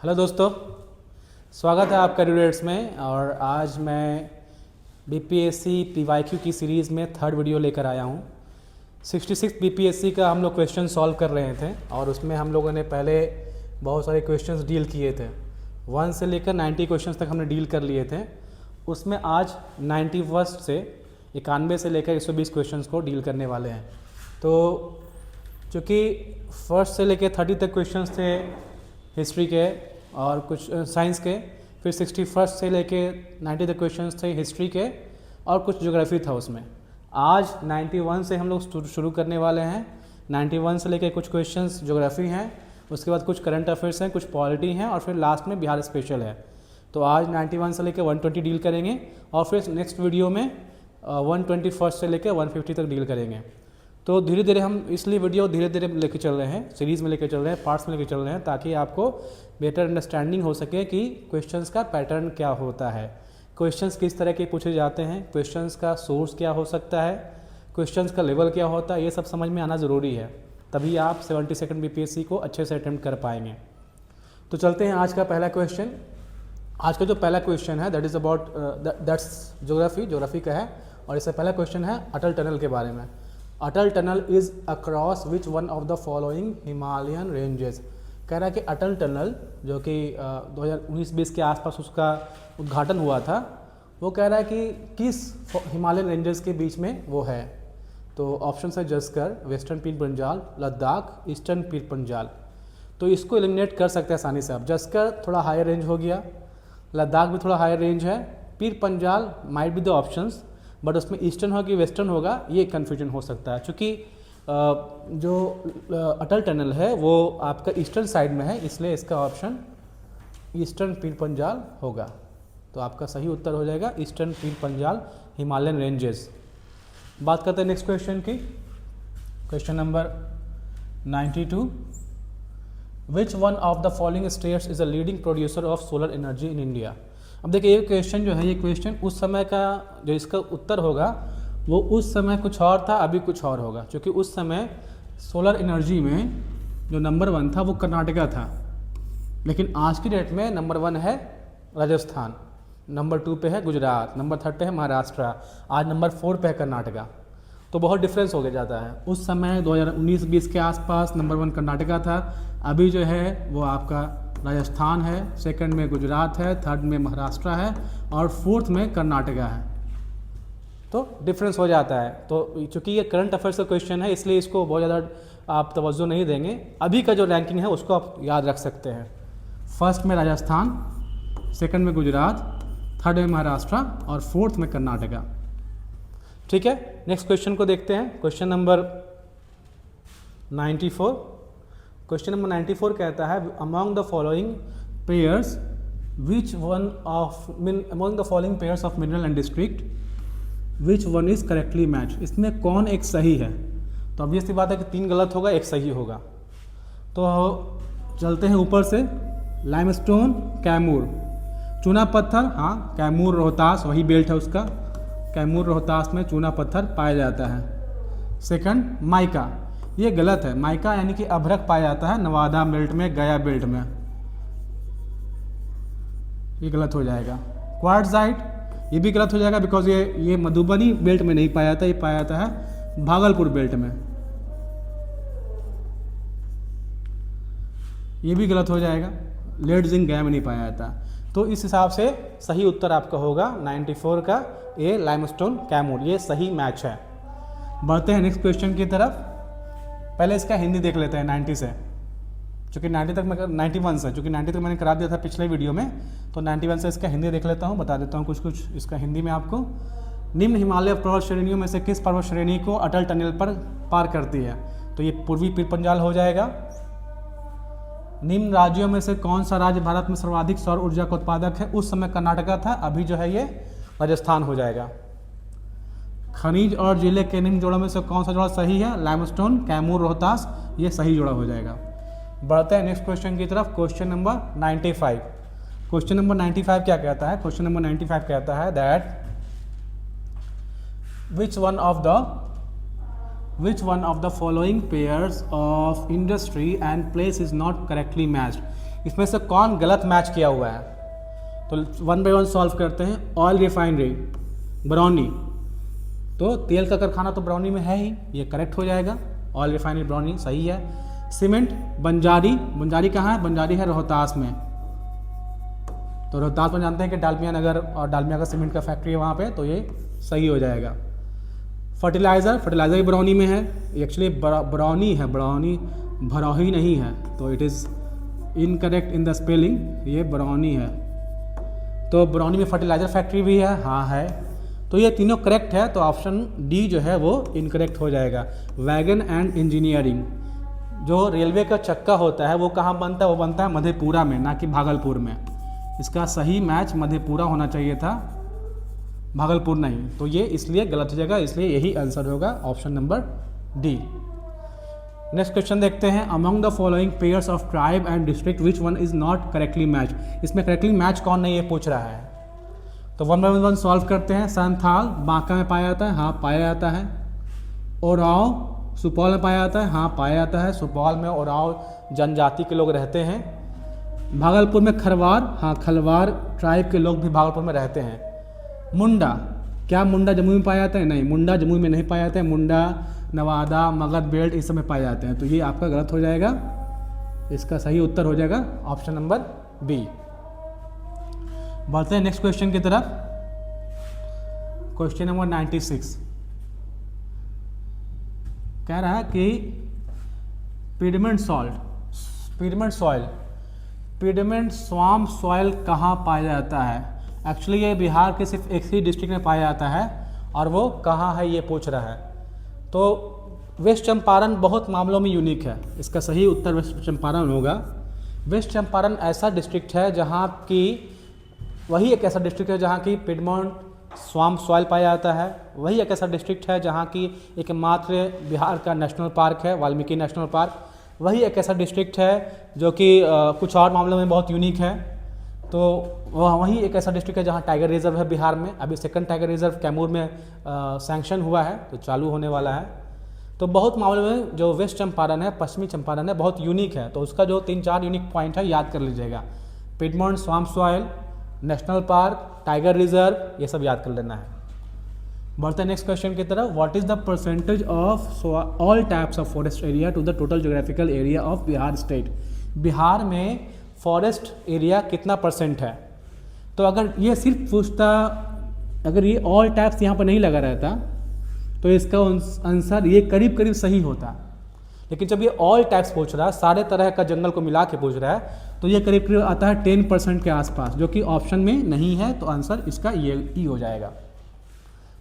Hello दोस्तों, स्वागत है आपका ड्यूरेट्स में। और आज मैं बीपीएससी पीवाईक्यू की सीरीज़ में थर्ड वीडियो लेकर आया हूँ। 66 बीपीएससी का हम लोग क्वेश्चन सॉल्व कर रहे थे और उसमें हम लोगों ने पहले बहुत सारे क्वेश्चंस डील किए थे। 1 से लेकर 90 क्वेश्चंस तक हमने डील कर लिए थे। उसमें आज 91 से 91 से लेकर 120 क्वेश्चंस को डील करने वाले हैं। तो चूँकि फर्स्ट से लेकर 30 तक क्वेश्चंस थे हिस्ट्री के और कुछ साइंस के, फिर 61 से लेके 90 तक क्वेश्चंस थे हिस्ट्री के और कुछ ज्योग्राफी था उसमें। आज 91 से हम लोग शुरू करने वाले हैं। 91 से लेके कुछ क्वेश्चंस ज्योग्राफी हैं, उसके बाद कुछ करंट अफेयर्स हैं, कुछ पॉलिटी हैं और फिर लास्ट में बिहार स्पेशल है। तो आज 91 से लेके 120 डील करेंगे और फिर नेक्स्ट वीडियो में 121 से लेकर 150 तक डील करेंगे। तो धीरे धीरे हम इसलिए वीडियो धीरे धीरे लेके चल रहे हैं, सीरीज़ में लेके चल रहे हैं, पार्ट्स में लेके चल रहे हैं, ताकि आपको बेटर अंडरस्टैंडिंग हो सके कि क्वेश्चंस का पैटर्न क्या होता है, क्वेश्चंस किस तरह के पूछे जाते हैं, क्वेश्चंस का सोर्स क्या हो सकता है, क्वेश्चंस का लेवल क्या होता है। ये सब समझ में आना ज़रूरी है, तभी आप 72nd बीपीएससी को अच्छे से अटेम्प्ट कर पाएंगे। तो चलते हैं आज का पहला क्वेश्चन। आज का जो पहला क्वेश्चन है that is about that's geography का है और इससे पहला क्वेश्चन है अटल टनल के बारे में। Atal tunnel is across which one of the following Himalayan ranges. कह रहा है कि अटल टनल जो कि 2019-20 के आसपास उसका उद्घाटन हुआ था, वो कह रहा है कि किस हिमालयन रेंजेस के बीच में वो है। तो ऑप्शन है जस्कर, वेस्टर्न पीर पंजाल, लद्दाख, ईस्टर्न पीर पंजाल। तो इसको एलिमिनेट कर सकते हैं आसानी से आप। जस्कर थोड़ा हायर रेंज हो गया, लद्दाख भी थोड़ा हायर रेंज है, Pir Panjal might be the options, but उसमें ईस्टर्न होगा कि वेस्टर्न होगा ये कन्फ्यूजन हो सकता है। चूँकि जो अटल टनल है वो आपका ईस्टर्न साइड में है, इसलिए इसका ऑप्शन ईस्टर्न पीर पंजाल होगा। तो आपका सही उत्तर हो जाएगा eastern Pir Panjal Himalayan ranges. बात करते हैं नेक्स्ट क्वेश्चन की। Question number 92, which one of the following states is a leading producer of solar energy in India. अब देखिए ये क्वेश्चन जो है, ये क्वेश्चन उस समय का जो इसका उत्तर होगा वो उस समय कुछ और था, अभी कुछ और होगा। क्योंकि उस समय सोलर एनर्जी में जो नंबर 1 था वो कर्नाटका था, लेकिन आज की डेट में नंबर 1 है राजस्थान, नंबर 2 पे है गुजरात, नंबर 3 पे है महाराष्ट्र, आज नंबर 4 पे है कर्नाटका। तो बहुत डिफरेंस हो गया जाता है। उस समय 2019-20 के आसपास नंबर 1 कर्नाटका था, अभी जो है वो आपका राजस्थान है, सेकंड में गुजरात है, थर्ड में महाराष्ट्र है और फोर्थ में कर्नाटका है। तो डिफरेंस हो जाता है। तो चूँकि ये करंट अफेयर्स का क्वेश्चन है इसलिए इसको बहुत ज़्यादा आप तवज्जो नहीं देंगे। अभी का जो रैंकिंग है उसको आप याद रख सकते हैं। फर्स्ट में राजस्थान, सेकंड में गुजरात, थर्ड में महाराष्ट्र और फोर्थ में कर्नाटका। ठीक है, नेक्स्ट क्वेश्चन को देखते हैं। Question number 94। क्वेश्चन नंबर 94 कहता है among the following pairs which one of among the following pairs of mineral and district which one is correctly match. इसमें कौन एक सही है। तो ऑब्वियसली बात है कि 3 गलत होगा, एक सही होगा। तो चलते हैं ऊपर से। लाइमस्टोन, कैमूर, चूना पत्थर, हाँ कैमूर रोहतास वही बेल्ट है उसका, कैमूर रोहतास में चूना पत्थर पाया जाता है। सेकंड माइका, ये गलत है। माइका यानी कि अभ्रक पाया जाता है नवादा बेल्ट में, गया बेल्ट में, ये गलत हो जाएगा। क्वार्ट्जाइट, ये भी गलत हो जाएगा बिकॉज ये मधुबनी बेल्ट में नहीं पाया जाता, ये पाया जाता है भागलपुर बेल्ट में, ये भी गलत हो जाएगा। लेड जिंक गया में नहीं पाया जाता। तो इस हिसाब से सही उत्तर आपका होगा 94 का ए लाइमस्टोन कैमूर, ये सही मैच है। बढ़ते हैं नेक्स्ट क्वेश्चन की तरफ। पहले इसका हिंदी देख लेते हैं 90 से, चूँकि 90 तक मैं 91 से, चूँकि 90 तक मैंने करा दिया था पिछले वीडियो में, तो 91 से इसका हिंदी देख लेता हूँ, बता देता हूँ कुछ इसका हिंदी में आपको। निम्न हिमालय पर्वत श्रेणियों में से किस पर्वत श्रेणी को अटल टनल पर पार करती है। तो ये पूर्वी पीर पंजाल हो जाएगा। निम्न राज्यों में से कौन सा राज्य भारत में सर्वाधिक सौर ऊर्जा का उत्पादक है। उस समय कर्नाटका था, अभी जो है ये राजस्थान हो जाएगा। खनिज और जिले के निम्न जोड़ों में से कौन सा जोड़ा सही है। लाइमस्टोन, कैमूर, रोहतास, ये सही जोड़ा हो जाएगा। बढ़ते हैं नेक्स्ट क्वेश्चन की तरफ। Question number 95। क्वेश्चन नंबर 95 क्या कहता है। क्वेश्चन नंबर 95 कहता है that which one of the following pairs of industry and place is not correctly matched. इसमें से कौन गलत मैच किया हुआ है? तो 1 बाय 1 सॉल्व करते हैं। ऑयल रिफाइनरी, बरौनी, तो तेल का कारखाना तो बरौनी में है ही, ये करेक्ट हो जाएगा। ऑयल रिफाइनरी बरौनी सही है। सीमेंट, बंजारी, बंजारी कहाँ है? बंजारी है रोहतास में। तो रोहतास में जानते हैं कि डालमिया नगर और डालमिया का सीमेंट का फैक्ट्री है वहाँ पे, तो ये सही हो जाएगा। फर्टिलाइज़र, फर्टिलाइज़र भी बरौनी में है। एक्चुअली बरौनी है, बरौनी भरौही नहीं है, तो it is incorrect in the spelling, ये बरौनी है। तो बरौनी में फर्टिलाइज़र फैक्ट्री भी है, हाँ है। तो ये तीनों करेक्ट है, तो ऑप्शन डी जो है वो इनकरेक्ट हो जाएगा। वैगन एंड इंजीनियरिंग, जो रेलवे का चक्का होता है वो कहाँ बनता है? वो बनता है मधेपुरा में, ना कि भागलपुर में। इसका सही मैच मधेपुरा होना चाहिए था, भागलपुर नहीं। तो ये इसलिए गलत हो जाएगा, इसलिए यही आंसर होगा option number D. Next question देखते हैं। Among the following pairs of tribe and district which one is not correctly match. इसमें करेक्टली मैच कौन नहीं, ये पूछ रहा है। तो 1 बाय 1 सॉल्व करते हैं। संथाल बांका में पाया जाता है, हाँ पाया जाता है। ओराव सुपौल में पाया जाता है, हाँ पाया जाता है। सुपौल में ओराव जनजाति के लोग रहते हैं। भागलपुर में खरवार, हाँ खलवार ट्राइब के लोग भी भागलपुर में रहते हैं। मुंडा, क्या मुंडा जमुई में पाया जाता है? नहीं, मुंडा जमुई में नहीं पाया जाता है। मुंडा नवादा, मगध बेल्ट इस सब में पाए जाते हैं, तो ये आपका गलत हो जाएगा। इसका सही उत्तर हो जाएगा ऑप्शन नंबर बी। बढ़ते हैं नेक्स्ट क्वेश्चन की तरफ। क्वेश्चन नंबर 96 कह रहा है कि पिडमेंट सॉइल, पिडमेंट स्वाम सॉइल कहाँ पाया जाता है? एक्चुअली ये बिहार के सिर्फ एक ही डिस्ट्रिक्ट में पाया जाता है, और वो कहाँ है ये पूछ रहा है। तो वेस्ट चंपारण बहुत मामलों में यूनिक है, इसका सही उत्तर वेस्ट चंपारण होगा। वेस्ट चंपारण ऐसा डिस्ट्रिक्ट है जहाँ की, वही एक ऐसा डिस्ट्रिक्ट है जहाँ की पिडमेंट स्वाम सॉइल पाया जाता है। वही एक ऐसा डिस्ट्रिक्ट है जहाँ की एकमात्र बिहार का नेशनल पार्क है, वाल्मीकि नेशनल पार्क। वही एक ऐसा डिस्ट्रिक्ट है जो कि कुछ और मामलों में बहुत यूनिक है। तो वही एक ऐसा डिस्ट्रिक्ट है जहाँ टाइगर रिजर्व है बिहार में। अभी सेकंड टाइगर रिजर्व कैमूर में सैंक्शन हुआ है, तो चालू होने वाला है। तो बहुत मामलों में जो वेस्ट चंपारण है, पश्चिमी चंपारण है, बहुत यूनिक है। तो उसका जो 3-4 यूनिक पॉइंट है याद कर लीजिएगा। Piedmont swamp soil, national park, tiger reserve, ये सब याद कर लेना है। बढ़ते हैं नेक्स्ट क्वेश्चन की तरफ। What is the percentage of all types of forest area to the total geographical area of Bihar state? Bihar में फॉरेस्ट एरिया कितना परसेंट है? तो अगर ये सिर्फ पूछता, अगर ये ऑल टाइप्स यहाँ पर नहीं लगा रहता तो इसका आंसर ये करीब करीब सही होता। लेकिन जब ये ऑल टाइप्स पूछ रहा है, सारे तरह का जंगल को मिला के पूछ रहा है, तो ये करीब करीब आता है 10% के आसपास, जो कि ऑप्शन में नहीं है। तो आंसर इसका ये ही हो जाएगा।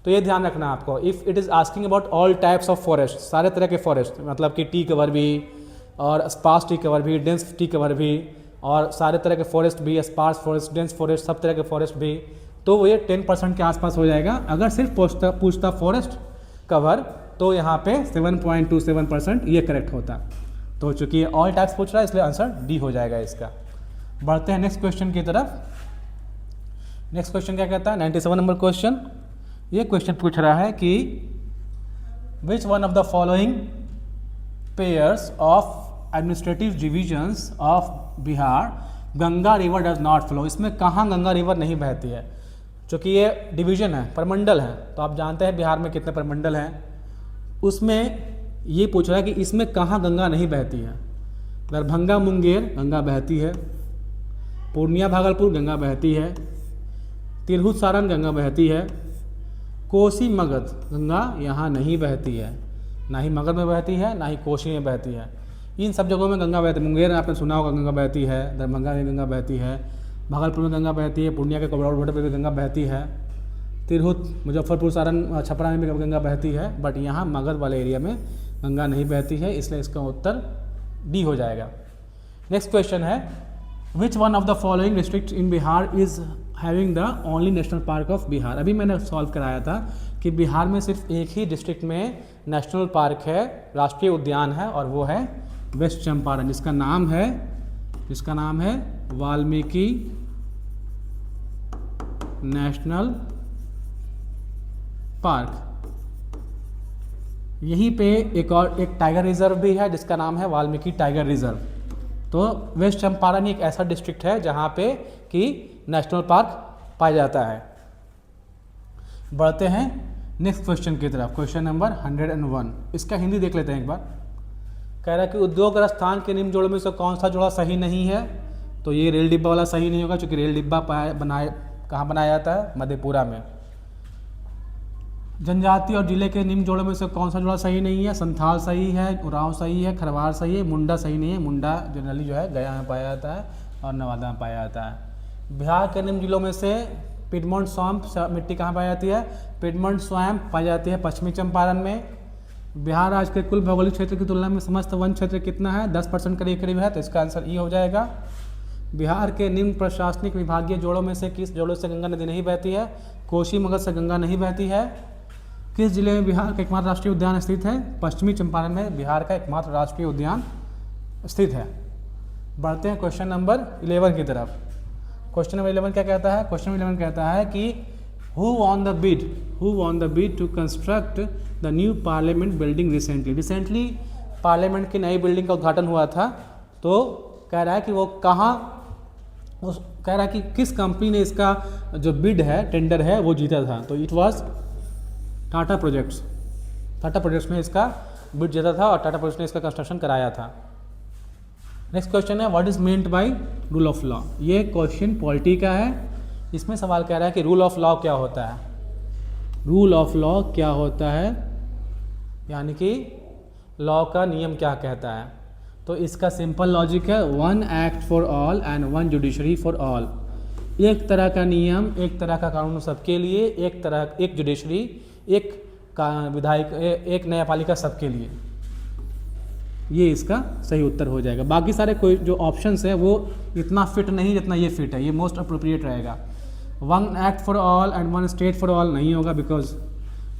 तो ये ध्यान रखना आपको। If it is asking about all types of forest, सारे तरह के फॉरेस्ट, मतलब कि टी कवर भी और स्पार्स टी कवर भी, डेंस टी कवर भी, और सारे तरह के फॉरेस्ट भी, स्पार्स फॉरेस्ट, डेंस फॉरेस्ट, सब तरह के फॉरेस्ट भी, तो वो ये 10% के आसपास हो जाएगा। अगर सिर्फ पूछता फॉरेस्ट कवर, तो यहाँ पे 7.27% ये करेक्ट होता। तो चूँकि ये ऑल टाइप्स पूछ रहा है, इसलिए आंसर डी हो जाएगा इसका। बढ़ते हैं नेक्स्ट क्वेश्चन की तरफ। नेक्स्ट क्वेश्चन क्या कहता है? 97 नंबर क्वेश्चन। ये क्वेश्चन पूछ रहा है कि विच one of the following pairs of administrative divisions of Bihar Ganga river does not flow? इसमें कहाँ गंगा रिवर नहीं बहती है? क्योंकि ये डिवीजन है, प्रमंडल है, तो आप जानते हैं बिहार में कितने प्रमंडल हैं। उसमें ये पूछ रहा है कि इसमें कहाँ गंगा नहीं बहती है। दरभंगा मुंगेर गंगा बहती है, पूर्णिया भागलपुर गंगा बहती है, तिरहुत सारण गंगा बहती है, कोसी मगध गंगा यहाँ नहीं बहती है। ना ही मगध में बहती है, ना ही कोसी में बहती है। इन सब जगहों में गंगा बहती है। मुंगेर आपने सुना होगा गंगा बहती है, दरभंगा में गंगा बहती है, भागलपुर में गंगा बहती है, पूर्णिया के कबरौर घाट पे भी गंगा बहती है, तिरहुत, मुजफ्फरपुर, सारण, छपरा में भी गंगा बहती है। बट यहाँ मगध वाले एरिया में गंगा नहीं बहती है, इसलिए इसका उत्तर डी हो जाएगा। नेक्स्ट क्वेश्चन है, विच one of the following district in Bihar is having the only national park of Bihar? अभी मैंने सॉल्व कराया था कि बिहार में सिर्फ एक ही डिस्ट्रिक्ट में नेशनल पार्क है, राष्ट्रीय उद्यान है, और वो है वेस्ट चंपारण, जिसका नाम है वाल्मीकि नेशनल पार्क। यहीं पे एक टाइगर रिजर्व भी है जिसका नाम है वाल्मीकि टाइगर रिजर्व। तो वेस्ट चंपारण एक ऐसा डिस्ट्रिक्ट है जहाँ पे कि नेशनल पार्क पाया जाता है। बढ़ते हैं नेक्स्ट क्वेश्चन की तरफ, क्वेश्चन नंबर 101। इसका हिंदी देख लेते हैं एक बार। कह रहा है कि उद्योग राजस्थान के निम्न जोड़ों में से कौन सा जोड़ा सही नहीं है। तो ये रेल डिब्बा वाला सही नहीं होगा, क्योंकि रेल डिब्बा कहाँ बनाया जाता है, मधेपुरा में। जनजाति और जिले के निम्न जोड़ों में से कौन सा जोड़ा सही नहीं है। संथाल सही है, उरांव सही है, खरवार सही है, मुंडा सही नहीं है। मुंडा जनरली जो है गया में पाया जाता है और नवादा में पाया जाता है। बिहार के निम्न जिलों में से पिडमोंट स्वैम्प मिट्टी कहाँ पाई जाती है। पिडमोंट स्वैम्प पाई जाती है पश्चिमी चंपारण में। बिहार राज्य के कुल भौगोलिक क्षेत्र की तुलना में समस्त वन क्षेत्र कितना है, 10% करीब करीब है। तो इसका आंसर ई हो जाएगा। बिहार के निम्न प्रशासनिक विभागीय जोड़ों में से किस जोड़ों से गंगा नदी नहीं बहती है। कोसी मगध से गंगा नहीं बहती है। किस जिले में बिहार का एकमात्र राष्ट्रीय उद्यान स्थित है। पश्चिमी चंपारण में बिहार का एकमात्र राष्ट्रीय उद्यान स्थित है। बढ़ते हैं क्वेश्चन नंबर 11 की तरफ। क्वेश्चन नंबर 11 क्या कहता है। क्वेश्चन नंबर 11 कहता है कि who won the bid to construct the new parliament building recently parliament की नई बिल्डिंग का उद्घाटन हुआ था। तो कह रहा है कि वो कहाँ, कह रहा है कि किस कंपनी ने इसका जो बिड है, टेंडर है, वो जीता था। तो इट वाज टाटा प्रोजेक्ट्स में इसका बिड जीता था और टाटा प्रोजेक्ट्स ने इसका कंस्ट्रक्शन कराया था। नेक्स्ट क्वेश्चन है what is meant by rule of law. ये क्वेश्चन पॉलिटी का है। इसमें सवाल कह रहा है कि रूल ऑफ लॉ क्या होता है। रूल ऑफ लॉ क्या होता है, यानी कि लॉ का नियम क्या कहता है। तो इसका सिंपल लॉजिक है, one act for all and one judiciary for all. एक तरह का नियम, एक तरह का कानून सबके लिए, एक जुडिशरी, एक विधायक, एक न्यायपालिका सबके लिए। ये इसका सही उत्तर हो जाएगा। बाकी सारे कोई जो ऑप्शंस है वो इतना फिट नहीं जितना ये फिट है। ये मोस्ट अप्रोप्रिएट रहेगा। One act for all and one state for all नहीं होगा, बिकॉज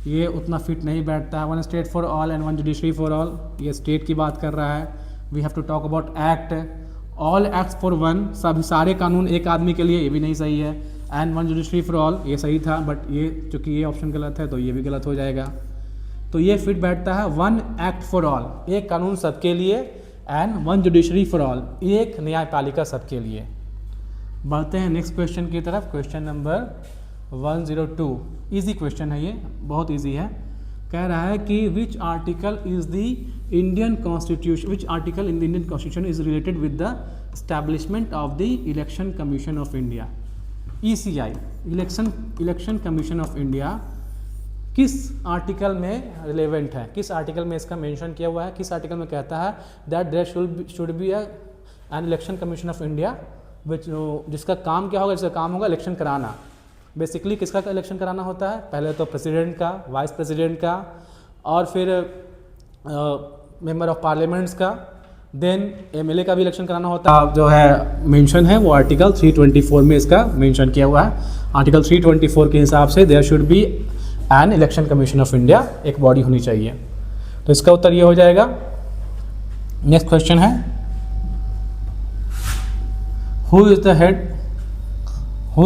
ये उतना फिट नहीं बैठता है। One state for all and one judiciary for all, ये स्टेट की बात कर रहा है। We have to talk about act. All acts for one, सभी सारे कानून एक आदमी के लिए, ये भी नहीं सही है। And one judiciary for all, ये सही था, बट ये चूँकि ये ऑप्शन गलत है तो ये भी गलत हो जाएगा। तो ये फिट बैठता है वन एक्ट फॉर ऑल, एक कानून सबके लिए, and one judiciary for all, एक न्यायपालिका सबके लिए। बढ़ते हैं नेक्स्ट क्वेश्चन की तरफ, क्वेश्चन नंबर 102। इजी क्वेश्चन है, ये बहुत इजी है। कह रहा है कि which article is the Indian constitution, which article in the Indian constitution is related with the establishment of the election commission of India. ECI, election commission of India, किस article में रिलेवेंट है, किस article में इसका mention किया हुआ है, किस आर्टिकल में कहता है that there should be an election commission of India which, जिसका काम क्या होगा, जिसका काम होगा इलेक्शन कराना। बेसिकली किसका इलेक्शन कराना होता है, पहले तो प्रेसिडेंट का, वाइस प्रेसिडेंट का, और फिर मेंबर ऑफ पार्लियामेंट्स का, देन MLA का भी इलेक्शन कराना होता है। जो है मेंशन है वो आर्टिकल 324 में इसका मेंशन किया हुआ है। आर्टिकल 324 के हिसाब से there should be an election commission of India, एक बॉडी होनी चाहिए। तो इसका उत्तर ये हो जाएगा। नेक्स्ट क्वेश्चन है who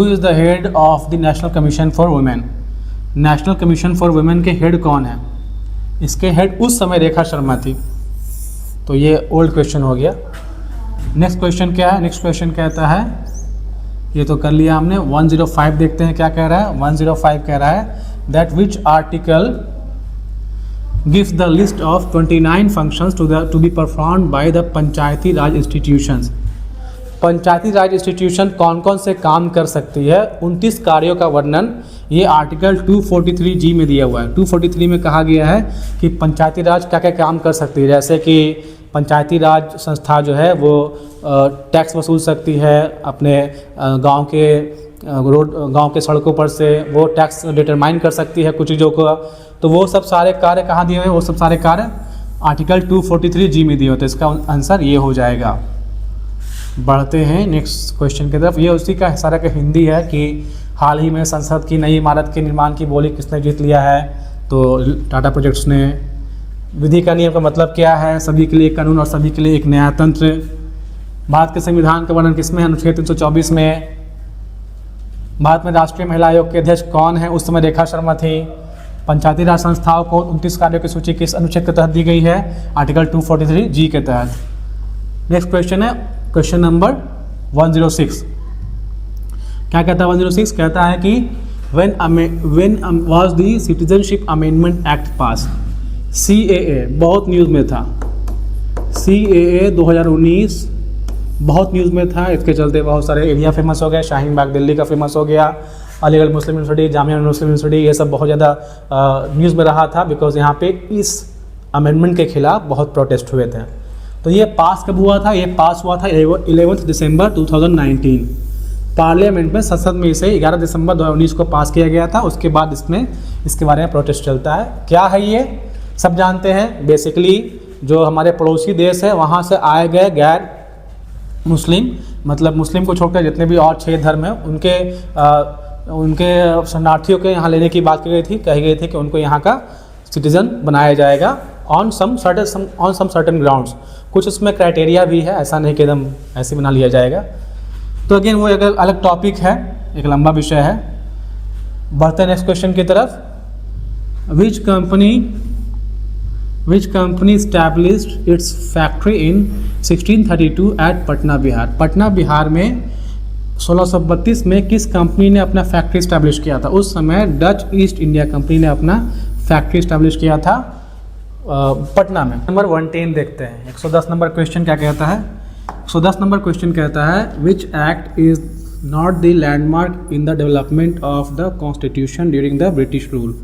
is the head of the national commission for women. National commission for women के हेड कौन है। इसके हेड उस समय रेखा शर्मा थी। तो ये ओल्ड क्वेश्चन हो गया। नेक्स्ट क्वेश्चन क्या है, नेक्स्ट क्वेश्चन कहता है, ये तो कर लिया हमने। 105 देखते हैं क्या कह रहा है। 105 कह रहा है that which article gives the list of 29 functions to be performed by the panchayati raj institutions. Panchayati raj institution कौन कौन से काम कर सकती है, 29 कार्यों का वर्णन ये आर्टिकल 243G में दिया हुआ है। 243 में कहा गया है कि पंचायती राज क्या क्या काम कर सकती है, जैसे कि पंचायती राज संस्था जो है वो टैक्स वसूल सकती है, अपने गांव के सड़कों पर से वो टैक्स डिटरमाइन कर सकती है कुछ चीज़ों को। तो वो सब सारे कार्य कहाँ दिए हुए हैं, वो सब सारे कार्य आर्टिकल 243G में दिए होते हैं। इसका आंसर ये हो जाएगा। बढ़ते हैं नेक्स्ट क्वेश्चन की तरफ। ये उसी का सारा का हिंदी है कि हाल ही में संसद की नई इमारत के निर्माण की बोली किसने जीत लिया है। तो टाटा प्रोजेक्ट्स ने। विधि का नियम का मतलब क्या है, सभी के लिए एक कानून और सभी के लिए एक न्यायतंत्र। भारत के संविधान का वर्णन किसमें है, अनुच्छेद 324 में। भारत में राष्ट्रीय महिला आयोग के अध्यक्ष कौन है, उस समय रेखा शर्मा थी। पंचायती राज संस्थाओं को 29 कार्यों की सूची किस अनुच्छेद के तहत दी गई है, आर्टिकल 243G के तहत। नेक्स्ट क्वेश्चन है क्वेश्चन नंबर 106 क्या कहता है? 106 कहता है कि when was the Citizenship Amendment Act passed? CAA बहुत न्यूज़ में था। CAA 2019 बहुत न्यूज़ में था। इसके चलते बहुत सारे एरिया फेमस हो गए। शाहीन बाग दिल्ली का फेमस हो गया, अलीगढ़ मुस्लिम यूनिवर्सिटी, जामिया मुस्लिम यूनिवर्सिटी, ये सब बहुत ज़्यादा न्यूज़ में रहा था बिकॉज यहाँ पे इस अमेंडमेंट के खिलाफ बहुत प्रोटेस्ट हुए थे। तो ये पास कब हुआ था? ये पास हुआ था 11 दिसंबर 2019 पार्लियामेंट में, संसद में इसे 11 दिसंबर 2019 को पास किया गया था। उसके बाद इसमें इसके बारे में प्रोटेस्ट चलता है। क्या है ये सब जानते हैं। बेसिकली जो हमारे पड़ोसी देश है वहाँ से आए गए गैर मुस्लिम, मतलब मुस्लिम को छोड़कर जितने भी और 6 धर्म हैं उनके शरणार्थियों के यहाँ लेने की बात की गई थी। कही गई थी कि उनको यहाँ का सिटीज़न बनाया जाएगा ऑन सम सर्टेन ग्राउंड्स। कुछ उसमें क्राइटेरिया भी है, ऐसा नहीं कि एकदम ऐसे बना लिया जाएगा। तो अगेन वो एक अलग टॉपिक है, एक लंबा विषय है। बढ़ते हैं नेक्स्ट क्वेश्चन की तरफ। Which company established its factory in 1632 at Patna Bihar? Patna Bihar में 1632 में किस कंपनी ने अपना फैक्ट्री स्टैब्लिश किया था? उस समय डच ईस्ट इंडिया कंपनी ने अपना फैक्ट्री स्टैब्लिश किया था पटना में। नंबर 110 देखते हैं। 110 नंबर क्वेश्चन क्या कहता है? 110 नंबर क्वेश्चन कहता है which act is not the landmark in the development of the constitution during the British rule?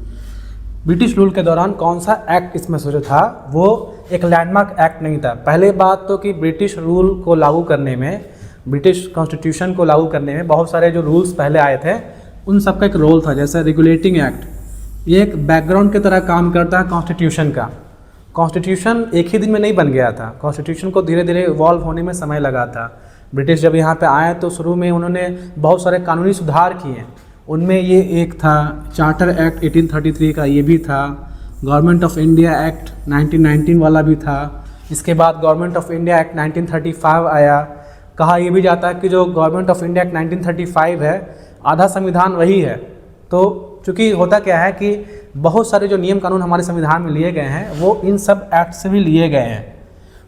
British rule के दौरान कौन सा एक्ट इसमें से जो था वो एक लैंडमार्क एक्ट नहीं था। पहले बात तो कि ब्रिटिश रूल को लागू करने में, ब्रिटिश कॉन्स्टिट्यूशन को लागू करने में बहुत सारे जो रूल्स पहले आए थे उन सब का एक रोल था। जैसे रेगुलेटिंग एक्ट, ये एक बैकग्राउंड की तरह काम करता है कॉन्स्टिट्यूशन का। कॉन्स्टिट्यूशन एक ही दिन में नहीं बन गया था, कॉन्स्टिट्यूशन को धीरे धीरे इवॉल्व होने में समय लगा था। ब्रिटिश जब यहाँ पे आए तो शुरू में उन्होंने बहुत सारे कानूनी सुधार किए। उनमें ये एक था चार्टर एक्ट 1833 का, ये भी था। गवर्नमेंट ऑफ इंडिया एक्ट 1919 वाला भी था। इसके बाद गवर्नमेंट ऑफ इंडिया एक्ट 1935 आया। कहा यह भी जाता है कि जो गवर्नमेंट ऑफ इंडिया एक्ट 1935 है आधा संविधान वही है। तो चूँकि होता क्या है कि बहुत सारे जो नियम कानून हमारे संविधान में लिए गए हैं वो इन सब एक्ट से भी लिए गए हैं।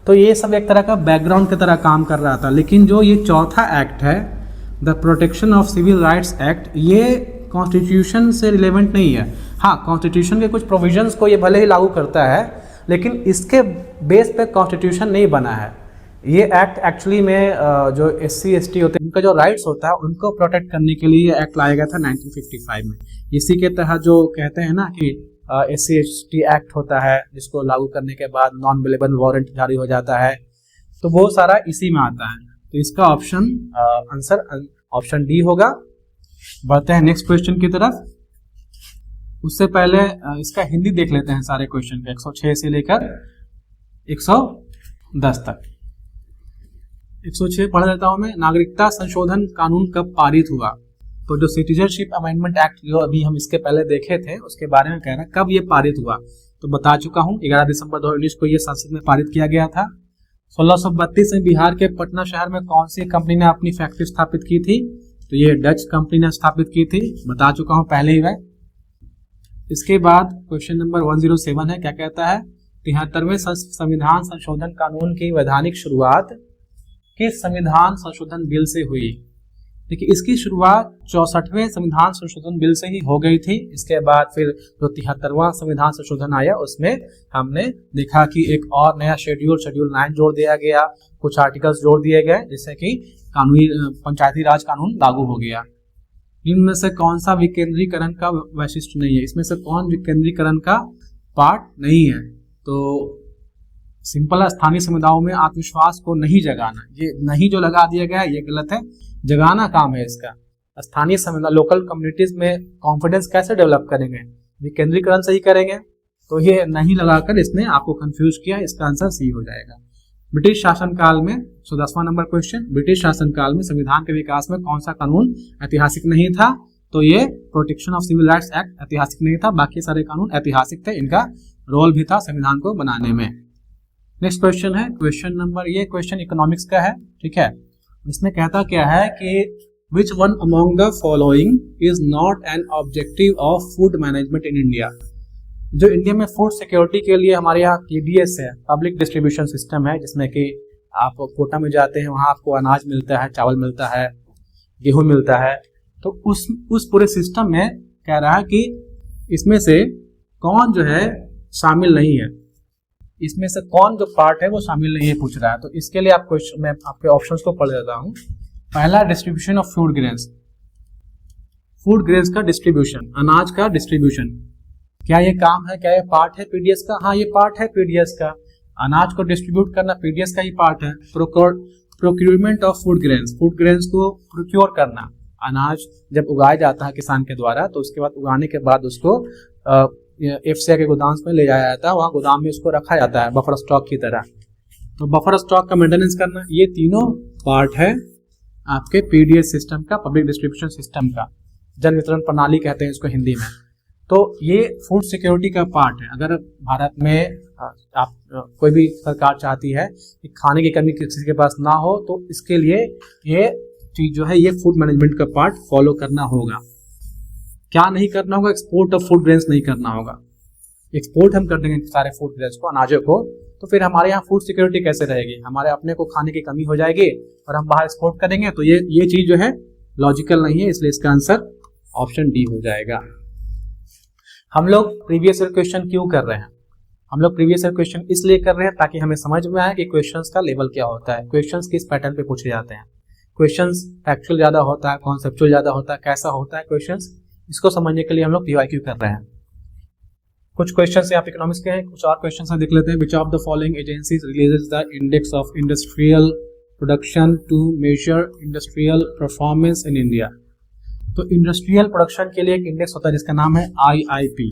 तो ये सब एक तरह का बैकग्राउंड की तरह काम कर रहा था। लेकिन जो ये चौथा एक्ट है, the protection of civil rights act, ये कॉन्स्टिट्यूशन से रिलेवेंट नहीं है। हाँ, कॉन्स्टिट्यूशन के कुछ प्रोविजंस को ये भले ही लागू करता है लेकिन इसके बेस पे कॉन्स्टिट्यूशन नहीं बना है। ये एक्ट एक्चुअली में जो SC ST होते हैं उनका जो राइट्स होता है उनको प्रोटेक्ट करने के लिए ये एक्ट लाया गया था 1955 में। इसी के तहत जो कहते हैं ना कि SC ST एक्ट होता है जिसको लागू करने के बाद नॉन अवेलेबल वारंट जारी हो जाता है, तो वो सारा इसी में आता है। तो इसका आंसर ऑप्शन डी होगा। बढ़ते हैं नेक्स्ट क्वेश्चन की तरफ। उससे पहले इसका हिंदी देख लेते हैं सारे क्वेश्चन के, 106 से लेकर 110 तक। 106 पढ़ लेता हूं मैं। नागरिकता संशोधन कानून कब पारित हुआ? तो जो सिटीजनशिप अमेंडमेंट एक्ट जो अभी हम इसके पहले देखे थे उसके बारे में कह रहा है कब ये पारित हुआ। तो बता चुका हूं 11 दिसंबर 2019 को ये संसद में पारित किया गया था। 1632 में बिहार के पटना शहर में कौन सी कंपनी ने अपनी फैक्ट्री स्थापित की थी? तो ये डच कंपनी ने स्थापित की थी, बता चुका हूं पहले ही वह। इसके बाद क्वेश्चन नंबर 107 है, क्या कहता है? 73वें संविधान संशोधन कानून की वैधानिक शुरुआत किस संविधान संशोधन बिल से हुई? देखिए, इसकी शुरुआत 64वें संविधान संशोधन बिल से ही हो गई थी। इसके बाद फिर जो 73वां संविधान संशोधन आया उसमें हमने देखा कि एक और नया शेड्यूल 9 जोड़ दिया गया, कुछ आर्टिकल्स जोड़ दिए गए जिससे कि कानूनी पंचायती राज कानून लागू हो गया। इनमें से कौन सा विकेंद्रीकरण का वैशिष्ट्य नहीं है? इसमें से कौन विकेंद्रीकरण का पार्ट नहीं है? तो सिंपल, स्थानीय समुदायों में आत्मविश्वास को नहीं जगाना, ये नहीं जो लगा दिया गया ये गलत है, जगाना काम है इसका। स्थानीय समुदाय, लोकल कम्युनिटीज में कॉन्फिडेंस कैसे डेवलप करेंगे? विकेंद्रीकरण से ही करेंगे। तो ये नहीं लगाकर इसने आपको कंफ्यूज किया, इसका आंसर सी हो जाएगा। ब्रिटिश शासनकाल में 110वां नंबर क्वेश्चन, ब्रिटिश शासनकाल में संविधान के विकास में कौन सा कानून ऐतिहासिक नहीं था? तो ये protection of civil rights act ऐतिहासिक नहीं था, बाकी सारे कानून ऐतिहासिक थे, इनका रोल भी था संविधान को बनाने में। नेक्स्ट क्वेश्चन है क्वेश्चन नंबर, ये क्वेश्चन इकोनॉमिक्स का है, ठीक है। इसमें कहता क्या है कि which one among the following is not an objective of food management in India. जो इंडिया में फूड सिक्योरिटी के लिए हमारे यहाँ PDS है, पब्लिक डिस्ट्रीब्यूशन सिस्टम है, जिसमें कि आप कोटा में जाते हैं, वहाँ आपको अनाज मिलता है, चावल मिलता है, गेहूँ मिलता है। तो उस पूरे सिस्टम में कह रहा है कि इसमें से कौन जो है शामिल नहीं है, इसमें से कौन जो पार्ट है वो शामिल नहीं है पूछ रहा है। तो इसके लिए आप क्वेश्चन, मैं आपके ऑप्शंस को पढ़ देता हूँ। पहला, distribution of food grains, food grains का डिस्ट्रीब्यूशन, अनाज का डिस्ट्रीब्यूशन। क्या ये काम है, क्या ये पार्ट है पीडीएस का? हाँ, ये पार्ट है पीडीएस का। अनाज को डिस्ट्रीब्यूट करना पीडीएस का ही पार्ट है। Procurement of food grains, food grains को प्रोक्योर करना। अनाज जब उगाया जाता है किसान के द्वारा, तो उसके बाद उगाने के बाद उसको एफसीआई के गोदाम में ले जाया जाता है, वहाँ गोदाम में उसको रखा जाता है बफर स्टॉक की तरह। तो बफर स्टॉक का मेंटेनेंस करना, ये तीनों पार्ट है आपके पीडीएस सिस्टम का, पब्लिक डिस्ट्रीब्यूशन सिस्टम का। जन वितरण प्रणाली कहते हैं इसको हिंदी में। तो ये फूड सिक्योरिटी का पार्ट है। अगर भारत में आप कोई भी सरकार चाहती है कि खाने की कमी किसी के पास ना हो, तो इसके लिए ये चीज जो है, ये फूड मैनेजमेंट का पार्ट फॉलो करना होगा। क्या नहीं करना होगा? एक्सपोर्ट ऑफ फूड ग्रेन्स नहीं करना होगा। एक्सपोर्ट हम कर देंगे सारे फूड ग्रेन्स को, अनाजों को, तो फिर हमारे यहाँ फूड सिक्योरिटी कैसे रहेगी? हमारे अपने को खाने की कमी हो जाएगी और हम बाहर एक्सपोर्ट करेंगे। तो ये चीज जो है लॉजिकल नहीं है, इसलिए इसका आंसर ऑप्शन डी हो जाएगा। हम लोग प्रीवियस ईयर क्वेश्चन क्यों कर रहे हैं? हम लोग प्रीवियस ईयर क्वेश्चन इसलिए कर रहे हैं ताकि हमें समझ में आए कि क्वेश्चंस का लेवल क्या होता है, क्वेश्चंस किस पैटर्न पे पूछे जाते हैं। क्वेश्चंस फैक्चुअल ज्यादा होता है, कॉन्सेप्चुअल ज्यादा होता है, कैसा होता है क्वेश्चंस, इसको समझने के लिए हम लोग पीवाईक्यू कर रहे हैं। कुछ क्वेश्चंस यहाँ पे इकोनॉमिक्स के हैं, कुछ और क्वेश्चंस हम देख लेते हैं। Which of the following agencies releases the index of industrial production to measure industrial performance in India? तो इंडस्ट्रियल प्रोडक्शन के लिए एक इंडेक्स होता है जिसका नाम है IIP,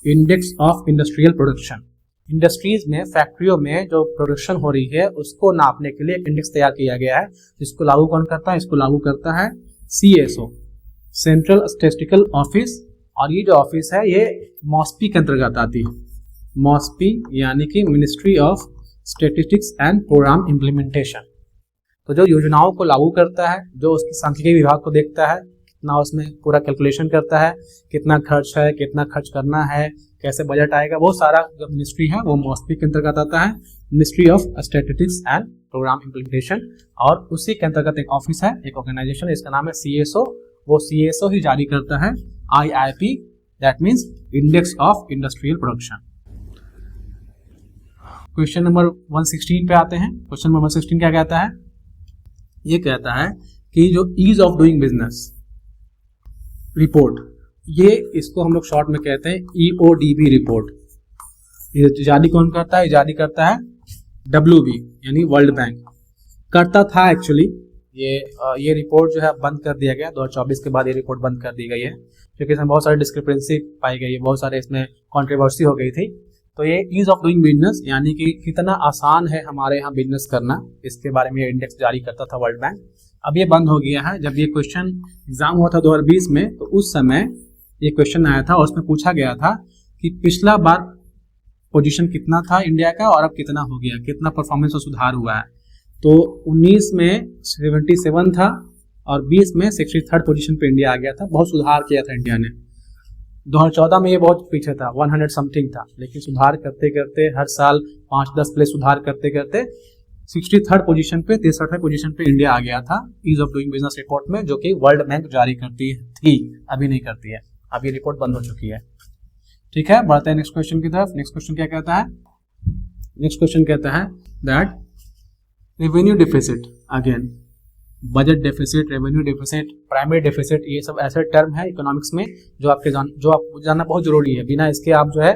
index of industrial production. Industries में, फैक्ट्रियों में जो प्रोडक्शन हो रही है उसको नापने के लिए एक इंडेक्स तैयार किया गया है। इसको लागू कौन करता है? इसको लागू करता है सीएसओ, सेंट्रल स्टैटिस्टिकल ऑफिस। और ये जो ऑफिस है ये मॉस्पी के अंतर्गत आती है। मॉस्पी यानी कि ministry of statistics and programme implementation. तो जो योजनाओं को लागू करता है, जो उसकी सांख्यिकी विभाग को देखता है, कितना उसमें पूरा कैलकुलेशन करता है, कितना खर्च है, कितना खर्च करना है, कैसे बजट आएगा, वो सारा जो मिनिस्ट्री है वो मॉस्पी के अंतर्गत आता है, ministry of statistics and programme implementation. और उसी के अंतर्गत एक ऑफिस है, एक ऑर्गेनाइजेशन है, इसका नाम है सीएसओ। वो सीएसओ ही जारी करता है IIP, that means index of industrial production. Question number 116 पे आते हैं। क्वेश्चन नंबर 116 क्या कहता है? ये कहता है कि जो ease of doing business report, ये इसको हम लोग शॉर्ट में कहते हैं ईओडीबी रिपोर्ट। ये जारी कौन करता है? जारी करता है डब्ल्यूबी यानी वर्ल्ड बैंक करता था। एक्चुअली ये रिपोर्ट जो है बंद कर दिया गया 2024 के बाद। ये रिपोर्ट बंद कर दी गई है क्योंकि इसमें बहुत सारी डिस्क्रिपेंसी पाई गई है, बहुत सारे इसमें कंट्रोवर्सी हो गई थी। तो ये ईज ऑफ डूइंग बिजनेस यानी कि कितना आसान है हमारे यहाँ बिजनेस करना, इसके बारे में ये इंडेक्स जारी करता था वर्ल्ड बैंक। अब ये बंद हो गया है। जब ये क्वेश्चन एग्जाम हुआ था 2020 में, तो उस समय ये क्वेश्चन आया था और उसमें पूछा गया था कि पिछला बार पोजीशन कितना था इंडिया का और अब कितना हो गया, कितना परफॉर्मेंस में सुधार हुआ है। तो 19 में 77 था और 20 में 63rd पोजीशन पे इंडिया आ गया था। बहुत सुधार किया था इंडिया ने। 2014 में ये बहुत पीछे था, 100 समथिंग था, लेकिन सुधार करते करते हर साल 5-10 प्लेस सुधार करते करते 63rd पोजीशन पे, 63rd पोजीशन पे इंडिया आ गया था ease of doing business report में, जो कि वर्ल्ड बैंक जारी करती थी, अभी नहीं करती है। अब ये रिपोर्ट बंद हो चुकी है। ठीक है, बढ़ते हैं नेक्स्ट क्वेश्चन की तरफ। नेक्स्ट क्वेश्चन क्या कहता है? नेक्स्ट क्वेश्चन कहता है that revenue deficit, again budget deficit, revenue deficit, primary deficit, ये सब ऐसे टर्म है इकोनॉमिक्स में जो आपको जानना बहुत जरूरी है। बिना इसके आप जो है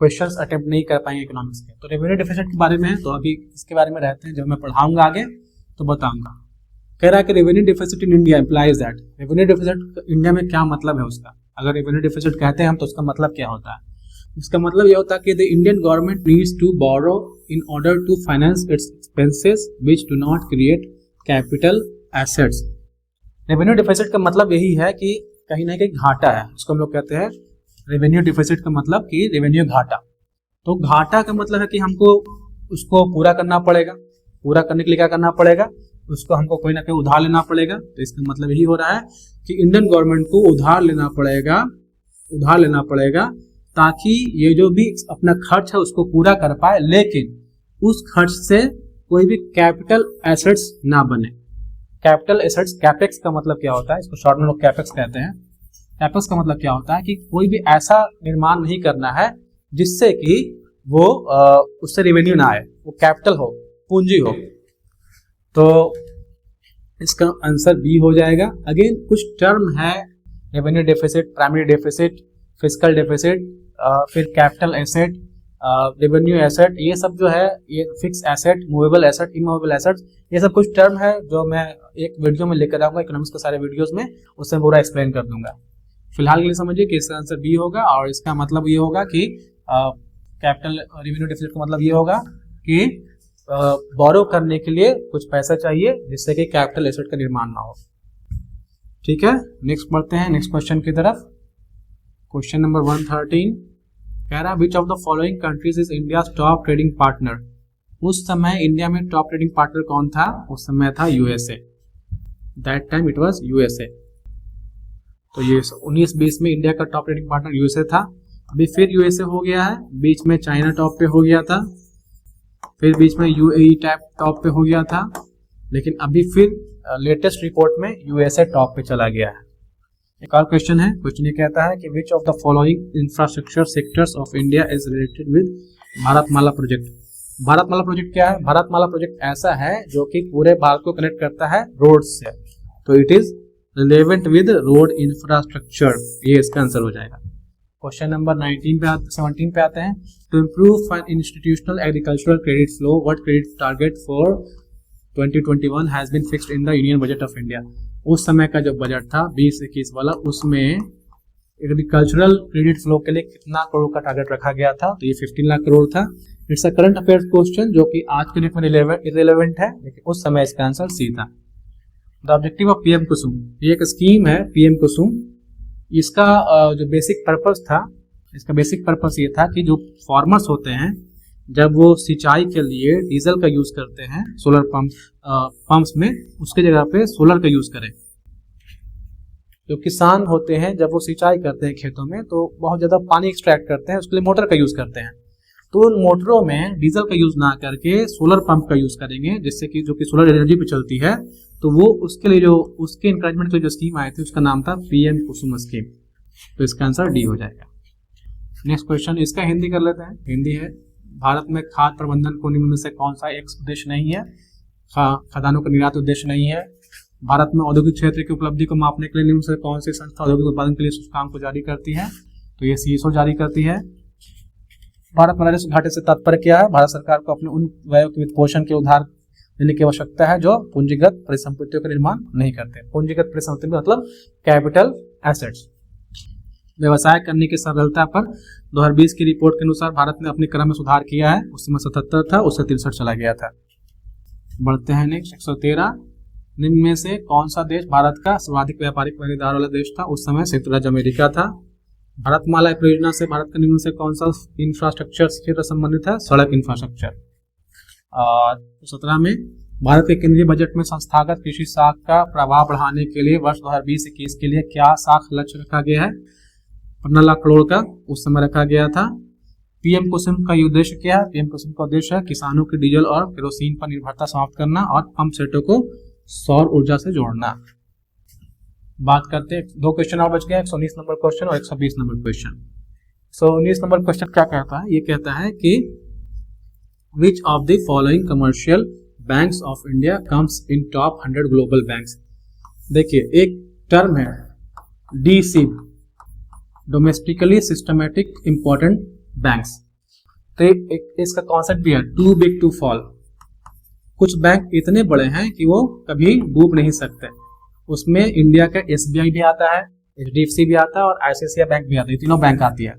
क्वेश्चंस अटेम्प्ट नहीं कर पाएंगे इकोनॉमिक्स के। तो रेवेन्यू डेफिसिट के बारे में है, तो अभी इसके बारे में रहते हैं, जब मैं पढ़ाऊंगा आगे तो बताऊंगा। कह रहा है कि revenue deficit in India implies that, revenue deficit India में क्या मतलब है उसका? अगर रेवेन्यू डेफिसिट कहते हैं हम तो उसका मतलब क्या होता है? इसका मतलब यह होता है कि the Indian government needs to borrow in order to finance its expenses which do not create capital assets. Revenue deficit का मतलब यही है कि कहीं ना कहीं घाटा है, उसको हम लोग कहते हैं रेवेन्यू डेफिसिट का मतलब कि रेवेन्यू घाटा। तो घाटा का मतलब है कि हमको उसको पूरा करना पड़ेगा। पूरा करने के लिए क्या करना पड़ेगा? उसको हमको कोई ना कोई उधार लेना पड़ेगा। तो इसका मतलब यही हो रहा है कि इंडियन गवर्नमेंट को उधार लेना पड़ेगा ताकि ये जो भी अपना खर्च है उसको पूरा कर पाए। लेकिन उस खर्च से कोई भी कैपिटल एसेट्स ना बने। कैपिटल एसेट्स, कैपेक्स का मतलब क्या होता है, इसको शॉर्ट में लोग कैपेक्स कहते हैं। कैपेक्स का मतलब क्या होता है कि कोई भी ऐसा निर्माण नहीं करना है जिससे कि वो उससे रेवेन्यू ना आए, वो कैपिटल हो, पूंजी हो। तो इसका आंसर बी हो जाएगा। अगेन कुछ टर्म है, revenue deficit, primary deficit, fiscal deficit, फिर कैपिटल एसेट, रेवेन्यू एसेट, ये सब जो है ये fix asset, movable asset, immovable asset, ये सब कुछ टर्म है जो मैं एक वीडियो में लेकर आऊंगा इकोनॉमिक्स के सारे वीडियोस में, उससे पूरा एक्सप्लेन कर दूंगा। फिलहाल के लिए समझिए कि इसका आंसर बी होगा, और इसका मतलब ये होगा कि कैपिटल रेवेन्यू डेफिसिट का मतलब ये होगा कि बोरो करने के लिए कुछ पैसा चाहिए जिससे कि कैपिटल एसेट का निर्माण ना हो। ठीक है, नेक्स्ट बढ़ते हैं नेक्स्ट क्वेश्चन की तरफ। क्वेश्चन नंबर 113 कह रहा है विच of the following countries is India top trading partner. उस समय इंडिया में टॉप ट्रेडिंग पार्टनर कौन था? उस समय था USA. That time it was USA. तो ये 19-20 में इंडिया का टॉप ट्रेडिंग पार्टनर यूएसए था। अभी फिर यूएसए हो गया है, बीच में चाइना टॉप पे हो गया था, फिर बीच में यूएई टॉप पे हो गया था, लेकिन अभी फिर लेटेस्ट रिपोर्ट में यूएसए टॉप पे चला गया है। एक और क्वेश्चन है, क्वेश्चन ये कहता है कि विच of the following infrastructure sectors of India is related with Bharatmala project. Bharatmala project क्या है? भारतमाला प्रोजेक्ट ऐसा है जो कि पूरे भारत को कनेक्ट करता है रोड से, तो it is relevant with road infrastructure, ये इसका आंसर हो जाएगा। क्वेश्चन नंबर 17 पे आते हैं। To improve institutional agricultural credit flow, what credit target for 2021 has been fixed in the union budget of India. उस समय का जो बजट था 2021 वाला, उसमें एग्रीकल्चरल क्रेडिट फ्लो के लिए कितना करोड़ का टारगेट रखा गया था? तो ये 15 लाख करोड़ था। It's a current affairs question जो कि आज के डेट में इररिलेवेंट है, लेकिन उस समय इसका आंसर सी था। द ऑब्जेक्टिव ऑफ पीएम कुसुम, ये एक स्कीम है पीएम कुसुम। इसका जो बेसिक पर्पस था, इसका बेसिक पर्पस ये था कि जो फार्मर्स होते हैं जब वो सिंचाई के लिए डीजल का यूज करते हैं सोलर पंप्स में, उसके जगह पे सोलर का यूज करें। जो किसान होते हैं जब वो सिंचाई करते हैं खेतों में तो बहुत ज़्यादा पानी एक्सट्रैक्ट करते हैं, उसके लिए मोटर का यूज़ करते हैं। तो उन मोटरों में डीजल का यूज़ ना करके सोलर पंप का यूज़ करेंगे, जिससे कि जो कि सोलर एनर्जी पे चलती है। तो वो उसके लिए जो उसके इंकरेजमेंट के जो स्कीम आई थी उसका नाम था पीएम कुसुम स्कीम। तो इसका आंसर डी हो जाएगा। नेक्स्ट क्वेश्चन, इसका हिंदी कर लेते हैं। हिंदी है, भारत में खाद्य प्रबंधन को निम्न में से कौन सा एक उद्देश्य नहीं है? खदानों का निर्यात उद्देश्य नहीं है। भारत में औद्योगिक क्षेत्र की उपलब्धि को मापने के लिए निम्न से कौन सी संस्था औद्योगिक उत्पादन के लिए सूचकांक को जारी करती है? तो ये सीएसओ जारी करती है। भारत में राजस्व घाटे से तात्पर्य क्या है? भारत सरकार को अपने उन व्ययों के वित्त पोषण के उधार देने की आवश्यकता है जो पूंजीगत परिसंपत्तियों का निर्माण नहीं करते। पूंजीगत परिसंपत्ति मतलब कैपिटल एसेट्स। व्यवसाय करने की सरलता पर 2020 की रिपोर्ट के अनुसार भारत ने अपने क्रम में सुधार किया है। उस समय 77 था, उससे 63 चला गया था। बढ़ते हैं नेक्स्ट। 113, निम्न में से कौन सा देश भारत का सर्वाधिक व्यापारिक भागीदार वाला देश था? उस समय संयुक्त राज्य अमेरिका था। भारतमाला परियोजना से भारत का निम्न से कौन सा इंफ्रास्ट्रक्चर क्षेत्र संबंधित है? सड़क इंफ्रास्ट्रक्चर। और 17 में भारत के केंद्रीय बजट में संस्थागत कृषि साख का प्रभाव बढ़ाने के लिए वर्ष 2020-21 के लिए क्या साख लक्ष्य रखा गया है? 15 लाख करोड़ का उस समय रखा गया था। पीएम कुसुम का उद्देश्य क्या है? पीएम कुसुम का उद्देश्य है किसानों की डीजल और केरोसिन पर निर्भरता समाप्त करना और पंप सेटों को सौर ऊर्जा से जोड़ना। बात करते हैं, 2 क्वेश्चन और बच गया, 119 नंबर क्वेश्चन और 120 नंबर क्वेश्चन। 119 नंबर क्वेश्चन क्या कहता है? ये कहता है कि विच of the following commercial banks of India comes in top 100 global banks. देखिए, एक टर्म है DC, domestically systematic important banks. तो इसका कॉन्सेप्ट भी है टू बिग टू फॉल। कुछ बैंक इतने बड़े हैं कि वो कभी डूब नहीं सकते। उसमें इंडिया का एसबीआई भी आता है, एचडीएफसी भी आता है और आईसीआईसीआई बैंक भी आता है। ये तीनों बैंक आती है।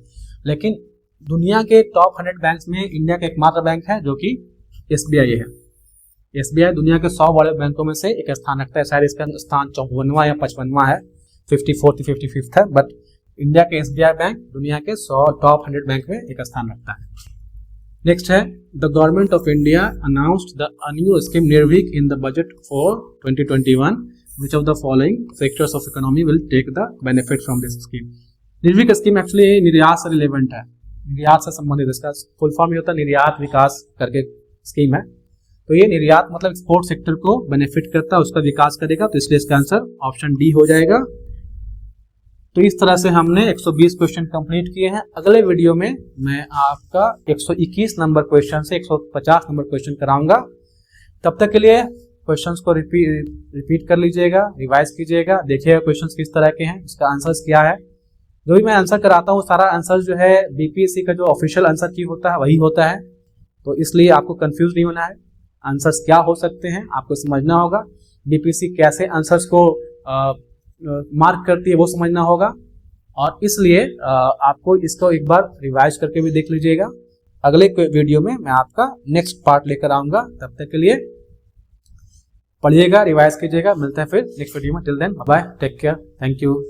लेकिन दुनिया के टॉप 100 बैंक्स में इंडिया का एकमात्र बैंक है जो कि एसबीआई है। एसबीआई दुनिया के 100 बड़े बैंकों में से एक स्थान रखता है। शायद इसका स्थान 54वां या 55वां है, 54th 55th है। बट इंडिया के एसबीआई बैंक दुनिया के 100 टॉप 100 बैंक में एक स्थान रखता है। नेक्स्ट है, the government of India announced the new scheme Nirvik in the budget for 2021। Which of the following sectors of economy will take the benefit from this scheme. Nirvik scheme actually निर्यात से relevant है, निर्यात से संबंधित। इसका फुल फॉर्म ये होता है निर्यात विकास करके स्कीम है। तो ये निर्यात मतलब एक्सपोर्ट सेक्टर को बेनिफिट करता है, उसका विकास करेगा, तो इसलिए इसका आंसर ऑप्शन डी हो जाएगा। तो इस तरह से हमने 120 क्वेश्चन कंप्लीट किए हैं। अगले वीडियो में मैं आपका 121 नंबर क्वेश्चन से 150 नंबर क्वेश्चन कराऊंगा। तब तक के लिए क्वेश्चंस को रिपीट कर लीजिएगा, रिवाइज कीजिएगा, देखिएगा क्वेश्चंस किस तरह के हैं, उसका आंसर्स क्या है। जो भी मैं आंसर कराता हूँ सारा आंसर जो है बीपीएससी का जो ऑफिशियल आंसर की होता है वही होता है, तो इसलिए आपको कंफ्यूज नहीं होना है। आंसर्स क्या हो सकते हैं आपको समझना होगा, बीपीएससी कैसे आंसर्स को मार्क करती है वो समझना होगा, और इसलिए आपको इसको एक बार रिवाइज करके भी देख लीजिएगा। अगले वीडियो में मैं आपका नेक्स्ट पार्ट लेकर आऊंगा। तब तक के लिए पढ़िएगा, रिवाइज कीजिएगा। मिलते हैं फिर नेक्स्ट वीडियो में। Till then bye, take care, thank you.